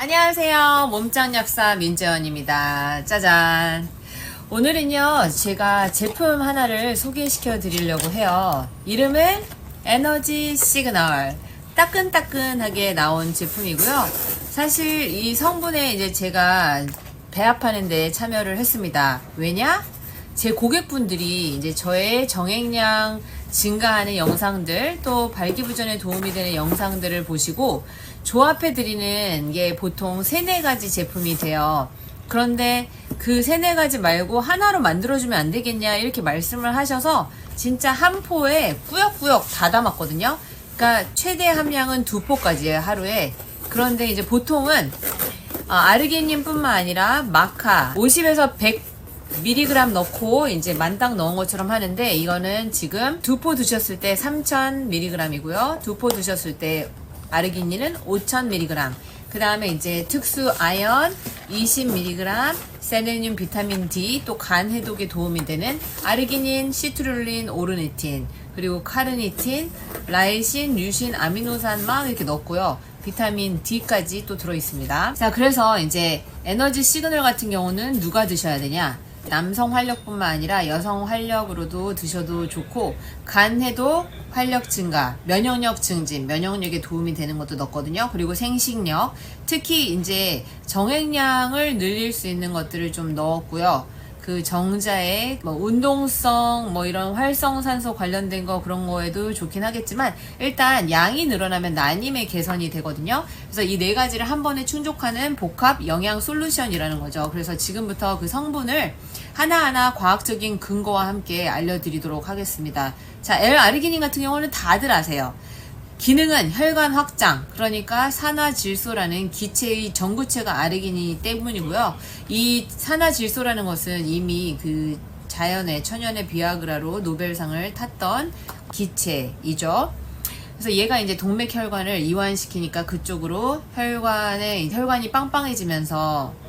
안녕하세요. 몸짱 약사 민재원입니다. 짜잔. 오늘은요, 제가 제품 하나를 소개시켜 드리려고 해요. 이름은 에너지 시그널. 따끈따끈하게 나온 제품이고요. 사실 이 성분에 이제 제가 배합하는 데 참여를 했습니다. 왜냐? 제 고객분들이 이제 저의 정액량 증가하는 영상들, 또 발기부전에 도움이 되는 영상들을 보시고 조합해 드리는 게 보통 3-4가지 제품이 돼요. 그런데 그 3-4가지 말고 하나로 만들어주면 안 되겠냐 이렇게 말씀을 하셔서 진짜 한 포에 꾸역꾸역 다 담았거든요. 그러니까 최대 함량은 2포까지예요, 하루에. 그런데 이제 보통은 아르기닌 뿐만 아니라 마카 50에서 100mg 넣고 이제 만땅 넣은 것처럼 하는데, 이거는 지금 2포 드셨을 때 3000mg이고요. 2포 드셨을 때 아르기닌은 5000mg. 그 다음에 이제 특수 아연 20mg, 세레늄, 비타민 D, 또 간 해독에 도움이 되는 아르기닌, 시트룰린, 오르니틴, 그리고 카르니틴, 라이신, 류신, 아미노산 막 이렇게 넣었고요. 비타민 D까지 또 들어있습니다. 자, 그래서 이제 에너지 시그널 같은 경우는 누가 드셔야 되냐? 남성 활력뿐만 아니라 여성 활력으로도 드셔도 좋고, 간 해독, 활력 증가, 면역력 증진, 면역력에 도움이 되는 것도 넣었거든요. 그리고 생식력, 특히 이제 정액량을 늘릴 수 있는 것들을 좀 넣었고요. 그 정자의 운동성, 이런 활성산소 관련된 거, 그런 거에도 좋긴 하겠지만, 일단 양이 늘어나면 난임의 개선이 되거든요. 그래서 이 4가지를 한 번에 충족하는 복합 영양 솔루션이라는 거죠. 그래서 지금부터 그 성분을 하나하나 과학적인 근거와 함께 알려드리도록 하겠습니다. 자, L-아르기닌 같은 경우는 다들 아세요. 기능은 혈관 확장, 그러니까 산화질소라는 기체의 전구체가 아르기닌 때문이고요. 이 산화질소라는 것은 이미 그 자연의 천연의 비아그라로 노벨상을 탔던 기체이죠. 그래서 얘가 이제 동맥혈관을 이완시키니까 그쪽으로 혈관이 빵빵해지면서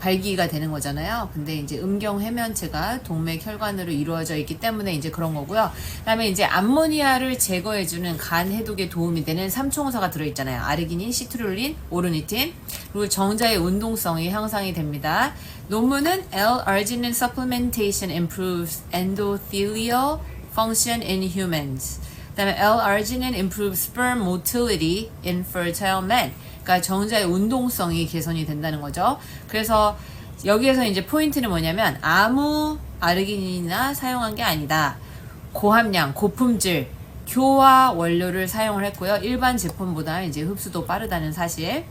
발기가 되는 거잖아요. 근데 이제 음경 해면체가 동맥 혈관으로 이루어져 있기 때문에 이제 그런 거고요. 그다음에 이제 암모니아를 제거해주는 간 해독에 도움이 되는 삼총사가 들어있잖아요. 아르기닌, 시트룰린, 오르니틴, 그리고 정자의 운동성이 향상이 됩니다. 논문은 L-arginine supplementation improves endothelial function in humans. 그다음에 L-arginine improves sperm motility in fertile men. 그러니까 정자의 운동성이 개선이 된다는 거죠. 그래서 여기에서 이제 포인트는 뭐냐면, 아무 아르기닌이나 사용한 게 아니다. 고함량, 고품질, 교화 원료를 사용을 했고요. 일반 제품보다 이제 흡수도 빠르다는 사실.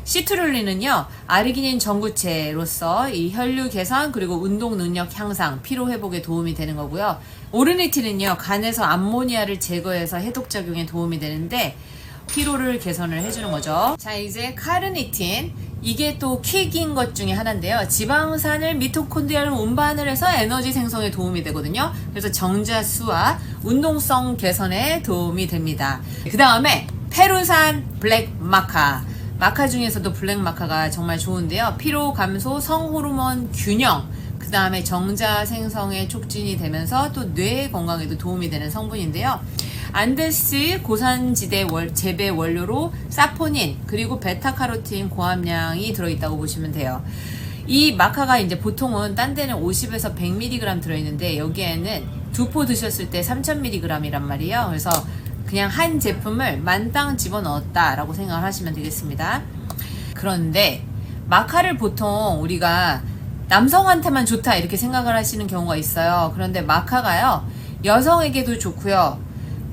시트룰린은요, 아르기닌 전구체로서 이 혈류 개선, 그리고 운동 능력 향상, 피로 회복에 도움이 되는 거고요. 오르니틴은요, 간에서 암모니아를 제거해서 해독작용에 도움이 되는데 피로를 개선을 해주는 거죠. 자, 이제 카르니틴, 이게 또 킥인 것 중에 하나인데요. 지방산을 미토콘드리아로 운반을 해서 에너지 생성에 도움이 되거든요. 그래서 정자 수와 운동성 개선에 도움이 됩니다. 그 다음에 페루산 블랙 마카, 마카 중에서도 블랙 마카가 정말 좋은데요. 피로 감소, 성호르몬 균형, 그 다음에 정자 생성에 촉진이 되면서 또 뇌 건강에도 도움이 되는 성분인데요. 안데스 고산지대 재배 원료로 사포닌, 그리고 베타카로틴 고함량이 들어있다고 보시면 돼요. 이 마카가 이제 보통은 딴 데는 50에서 100mg 들어있는데, 여기에는 2포 드셨을 때 3000mg이란 말이에요. 그래서 그냥 한 제품을 만땅 집어넣었다라고 생각을 하시면 되겠습니다. 그런데 마카를 보통 우리가 남성한테만 좋다 이렇게 생각을 하시는 경우가 있어요. 그런데 마카가요, 여성에게도 좋고요,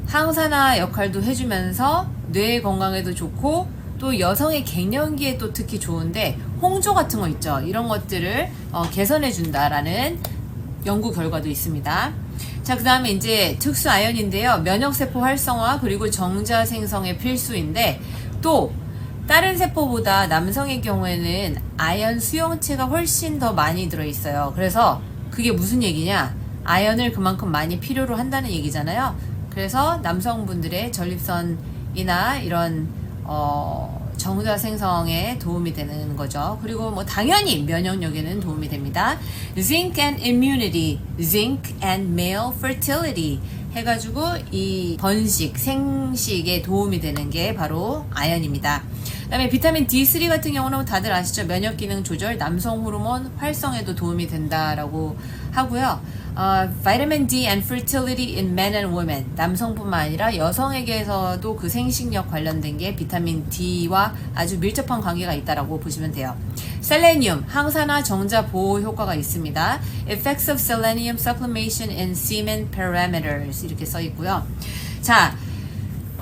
항산화 역할도 해주면서 뇌 건강에도 좋고, 또 여성의 갱년기에 또 특히 좋은데, 홍조 같은 거 있죠. 이런 것들을 개선해 준다라는 연구 결과도 있습니다. 자, 그 다음에 이제 특수 아연인데요. 면역세포 활성화, 그리고 정자 생성에 필수인데, 또 다른 세포보다 남성의 경우에는 아연 수용체가 훨씬 더 많이 들어있어요. 그래서 그게 무슨 얘기냐? 아연을 그만큼 많이 필요로 한다는 얘기잖아요. 그래서 남성분들의 전립선이나 이런 정자 생성에 도움이 되는 거죠. 그리고 당연히 면역력에는 도움이 됩니다. Zinc and immunity, zinc and male fertility 해가지고 이 번식, 생식에 도움이 되는 게 바로 아연입니다. 그다음에 비타민 D3 같은 경우는 다들 아시죠? 면역 기능 조절, 남성 호르몬 활성에도 도움이 된다라고 하고요. Vitamin D and fertility in men and women. 남성뿐만 아니라 여성에게서도 그 생식력 관련된 게 비타민 D와 아주 밀접한 관계가 있다라고 보시면 돼요. 셀레늄, 항산화 정자 보호 효과가 있습니다. Effects of selenium supplementation in semen parameters 이렇게 써 있고요. 자,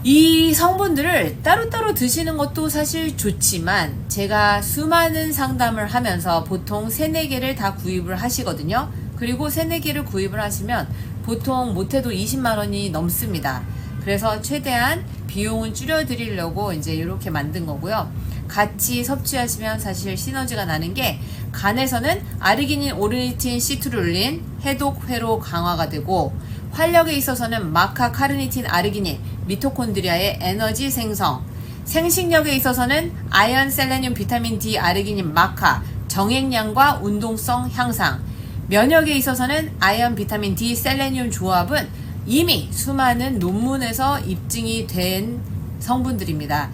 이 성분들을 따로따로 드시는 것도 사실 좋지만 제가 수많은 상담을 하면서 보통 3-4개를 다 구입을 하시거든요. 그리고 3-4개를 구입을 하시면 보통 못해도 20만 원이 넘습니다. 그래서 최대한 비용은 줄여드리려고 이제 이렇게 만든 거고요. 같이 섭취하시면 사실 시너지가 나는 게 간에서는 아르기닌, 오르니틴, 시트룰린, 해독, 회로 강화가 되고 활력에 있어서는 마카, 카르니틴, 아르기닌, 미토콘드리아의 에너지 생성, 생식력에 있어서는 아연, 셀레늄, 비타민 D, 아르기닌, 마카, 정액량과 운동성 향상, 면역에 있어서는 아연, 비타민 D, 셀레늄 조합은 이미 수많은 논문에서 입증이 된 성분들입니다.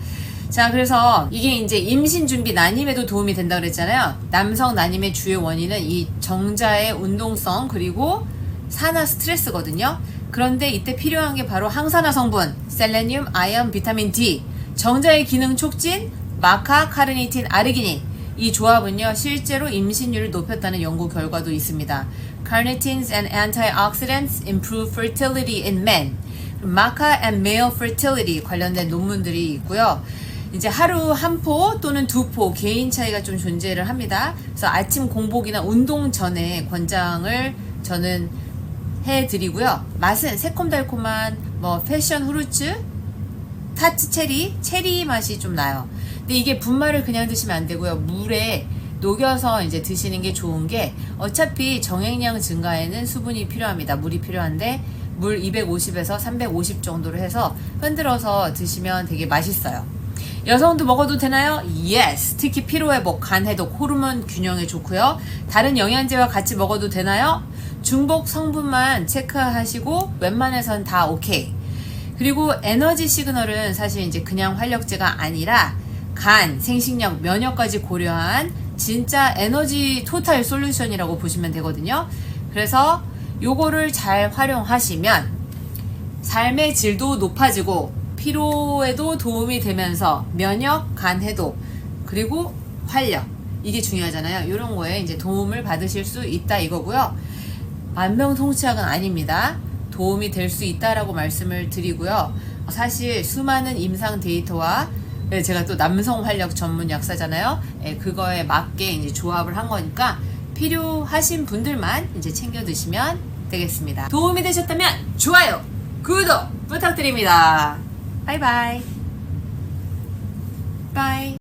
자, 그래서 이게 이제 임신 준비 난임에도 도움이 된다고 그랬잖아요. 남성 난임의 주요 원인은 이 정자의 운동성 그리고 산화 스트레스거든요. 그런데 이때 필요한 게 바로 항산화 성분, 셀레늄, 아연, 비타민 D, 정자의 기능 촉진, 마카, 카르니틴, 아르기닌. 이 조합은요, 실제로 임신율을 높였다는 연구 결과도 있습니다. Carnitins and antioxidants improve fertility in men. 마카 and male fertility 관련된 논문들이 있고요. 이제 하루 1포 또는 2포 개인 차이가 좀 존재를 합니다. 그래서 아침 공복이나 운동 전에 권장을 저는 해드리고요. 맛은 새콤달콤한 뭐 패션 후르츠, 타츠 체리 맛이 좀 나요. 근데 이게 분말을 그냥 드시면 안 되고요. 물에 녹여서 이제 드시는 게 좋은 게 어차피 정액량 증가에는 수분이 필요합니다. 물이 필요한데 물 250에서 350 정도로 해서 흔들어서 드시면 되게 맛있어요. 여성도 먹어도 되나요? Yes! 특히 피로회복, 간해독, 호르몬 균형에 좋고요. 다른 영양제와 같이 먹어도 되나요? 중복 성분만 체크하시고 웬만해선 다 오케이. 그리고 에너지 시그널은 사실 이제 그냥 활력제가 아니라 간, 생식력, 면역까지 고려한 진짜 에너지 토탈 솔루션이라고 보시면 되거든요. 그래서 요거를 잘 활용하시면 삶의 질도 높아지고 피로에도 도움이 되면서 면역, 간 해독, 그리고 활력, 이게 중요하잖아요. 이런 거에 이제 도움을 받으실 수 있다 이거고요. 만병통치약은 아닙니다. 도움이 될 수 있다라고 말씀을 드리고요. 사실 수많은 임상 데이터와 제가 또 남성 활력 전문 약사잖아요. 그거에 맞게 이제 조합을 한 거니까 필요하신 분들만 이제 챙겨 드시면 되겠습니다. 도움이 되셨다면 좋아요, 구독 부탁드립니다. 바이바이. 바이.